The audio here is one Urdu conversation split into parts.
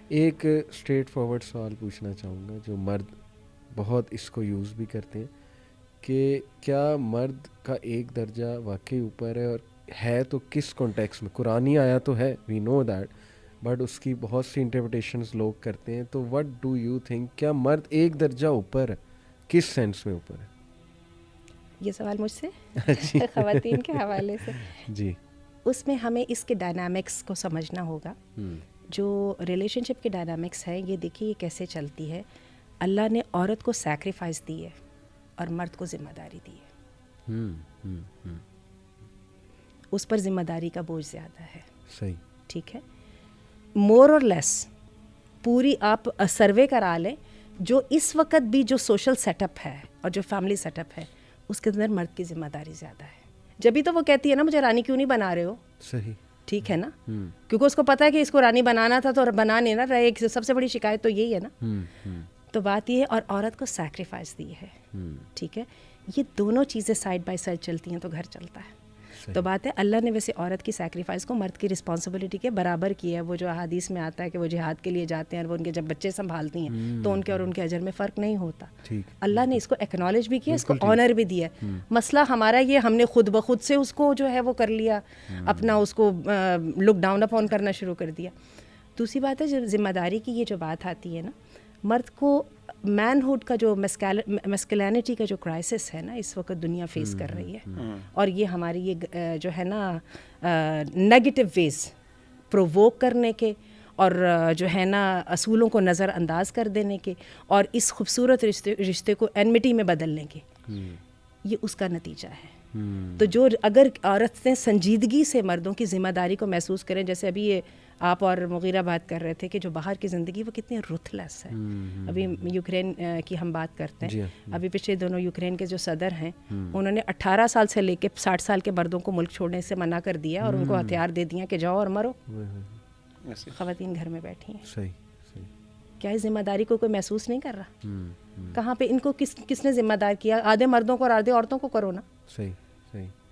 ایک اسٹریٹ فارورڈ سوال پوچھنا چاہوں گا جو مرد بہت اس کو یوز بھی کرتے ہیں کہ کیا مرد کا ایک درجہ واقعی اوپر ہے، اور ہے تو کس کانٹیکس میں؟ قرآنی آیا تو ہے، وی نو دیٹ، بٹ اس کی بہت سی انٹرپریٹیشنز لوگ کرتے ہیں. تو وٹ ڈو یو تھنک، کیا مرد ایک درجہ اوپر ہے؟ کس سینس میں اوپر ہے؟ یہ سوال مجھ سے خواتین کے حوالے سے جی. اس میں ہمیں اس کے ڈائنامکس کو سمجھنا ہوگا. جو ریلیشن شپ کے ڈائنامکس ہیں، یہ دیکھیے یہ کیسے چلتی ہے. اللہ نے عورت کو سیکریفائس دی ہے اور مرد کو ذمہ داری دی ہے. اس پر ذمہ داری کا بوجھ زیادہ ہے. صحیح. ٹھیک ہے. مور اور لیس پوری آپ سروے کرا لیں، جو اس وقت بھی جو سوشل سیٹ اپ ہے اور جو فیملی سیٹ اپ ہے، اس کے اندر مرد کی ذمہ داری زیادہ ہے. جبھی تو وہ کہتی ہے نا مجھے رانی کیوں نہیں بنا رہے ہو. صحیح. ٹھیک ہے نا، کیونکہ اس کو پتا ہے کہ اس کو رانی بنانا تھا تو بنا نہیں نہ رہے. سب سے بڑی شکایت تو یہی ہے نا. تو بات یہ ہے، اور عورت کو سیکریفائس دی ہے. ٹھیک ہے. یہ دونوں چیزیں سائڈ بائی سائڈ چلتی ہیں تو گھر چلتا ہے. تو بات ہے اللہ نے ویسے عورت کی سیکریفائس کو مرد کی رسپانسبلٹی کے برابر کیا ہے. وہ جو احادیث میں آتا ہے کہ وہ جہاد کے لیے جاتے ہیں اور وہ ان کے جب بچے سنبھالتی ہیں تو ان کے اور ان کے اجر میں فرق نہیں ہوتا. اللہ نے اس کو ایکنالج بھی کیا، اس کو آنر بھی دیا. مسئلہ ہمارا یہ، ہم نے خود بخود سے اس کو جو ہے وہ کر لیا، اپنا اس کو لک ڈاؤن اپون کرنا شروع کر دیا. دوسری بات ہے جو ذمہ داری کی یہ جو بات آتی ہے نا، مرد کو مین ہوڈ کا جو میسکلینٹی کا جو کرائسس ہے نا اس وقت دنیا فیس کر رہی ہے، اور یہ ہماری یہ جو ہے نا نیگیٹو ویز پرووک کرنے کے اور جو ہے نا اصولوں کو نظر انداز کر دینے کے اور اس خوبصورت رشتے کو اینمٹی میں بدلنے کے، یہ اس کا نتیجہ ہے. تو جو اگر عورتیں سنجیدگی سے مردوں کی ذمہ داری کو محسوس کریں، جیسے ابھی یہ آپ اور مغیرہ بات کر رہے تھے کہ جو باہر کی زندگی وہ کتنی رتھ لیس ہے. ابھی یوکرین کی ہم بات کرتے ہیں، ابھی پچھلے دونوں یوکرین کے جو صدر ہیں انہوں نے 18 سال سے لے کے 60 سال کے مردوں کو ملک چھوڑنے سے منع کر دیا اور ان کو ہتھیار دے دیا کہ جاؤ اور مرو. خواتین گھر میں بیٹھی ہیں. صحیح. کیا اس ذمہ داری کو کوئی محسوس نہیں کر رہا؟ کہاں پہ ان کو کس نے ذمہ دار کیا؟ آدھے مردوں کو اور آدھے عورتوں کو کرو نا. صحیح.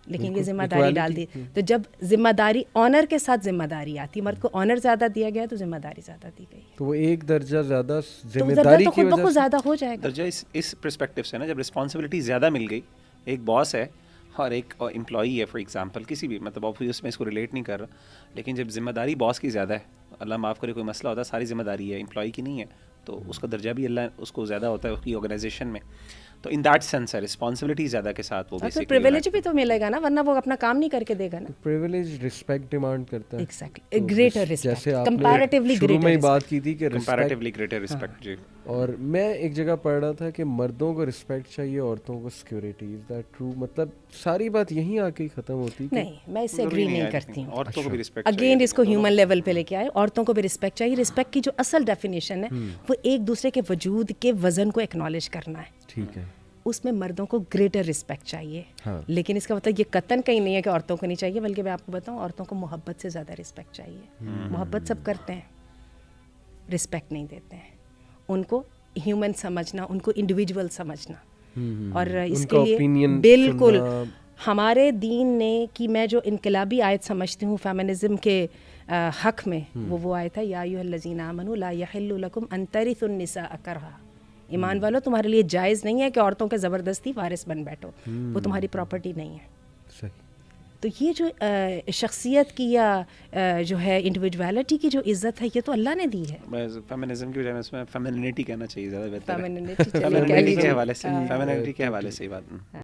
لیکن یہ ذمہ داری ڈال دی. تو جب ذمہ داری آنر کے ساتھ ذمہ داری آتی، مرد کو آنر زیادہ دیا گیا تو ذمہ داری زیادہ دی گئی، تو وہ ایک درجہ زیادہ ذمہ داری کی وجہ سے زیادہ ہو جائے گا. درجہ اس پرسپیکٹو سے نا، جب رسپانسبلٹی زیادہ مل گئی، ایک باس ہے اور ایک امپلائی ہے فار ایگزامپل، کسی بھی مطلب آفس میں اس کو ریلیٹ نہیں کر رہا، لیکن جب ذمہ داری باس کی زیادہ ہے، اللہ معاف کرے کوئی مسئلہ ہوتا ہے ساری ذمہ داری ہے امپلائی کی نہیں ہے، تو اس کا درجہ بھی اللہ اس کو زیادہ ہوتا ہے اس کی آرگنائزیشن میں. تو ان دیٹ سینس ہے رسپانسبلٹی زیادہ کے ساتھ وہ بیسیکلی پریویلیج بھی تو ملے گا نا، ورنہ وہ اپنا کام نہیں کر کے دے گا نا. پریویلیج رسپیکٹ ڈیمانڈ کرتا ہے. ایگزیکٹلی گریٹر رسپیکٹ، جیسے آپ کمپیریٹیولی شروع میں ہی بات کی تھی کہ کمپیریٹیولی گریٹر رسپیکٹ. جی. اور میں ایک جگہ پڑھ رہا تھا کہ مردوں کو رسپیکٹ چاہیے، عورتوں کو سیکورٹی. Is that true? مطلب ساری بات یہیں آ کے ختم ہوتی؟ نہیں، میں اس سے ایگری نہیں کرتی ہوں. عورتوں کو بھی رسپیکٹ اگین اس کو ہیومن لیول پہ لے کے آئے. عورتوں کو بھی رسپیکٹ چاہیے. رسپیکٹ کی جو اصل ڈیفینیشن ہے وہ ایک دوسرے کے وجود کے وزن کو ایکنالج کرنا ہے. ٹھیک ہے. اس میں مردوں کو گریٹر رسپیکٹ چاہیے، لیکن اس کا مطلب یہ قطعاً کہیں نہیں ہے کہ عورتوں کو نہیں چاہیے، بلکہ میں آپ کو بتاؤں عورتوں کو محبت سے زیادہ رسپیکٹ چاہیے. محبت سب کرتے ہیں، رسپیکٹ نہیں دیتے ہیں. ان کو ہیومن سمجھنا، ان کو انڈیویجول سمجھنا، اور اس کے لیے بالکل ہمارے دین نے کہ میں جو انقلابی آیت سمجھتی ہوں فیمنزم کے حق میں، وہ آیت ہے یا ایھا الذین آمنوا لا یحل لکم ان ترثوا النساء کرہا. ایمان والو، تمہارے لیے جائز نہیں ہے کہ عورتوں کے زبردستی وارث بن بیٹھو، وہ تمہاری پراپرٹی نہیں ہے. صحیح. تو یہ جو شخصیت کی یا جو ہے انڈیویجویلٹی کی جو عزت ہے، یہ تو اللہ نے دی ہے. فیمنزم کی بجائے اس میں فیمنینٹی کہنا چاہیے، زیادہ بہتر ہے. فیمنینٹی فیمنینٹی کے حوالے سے ہی بات.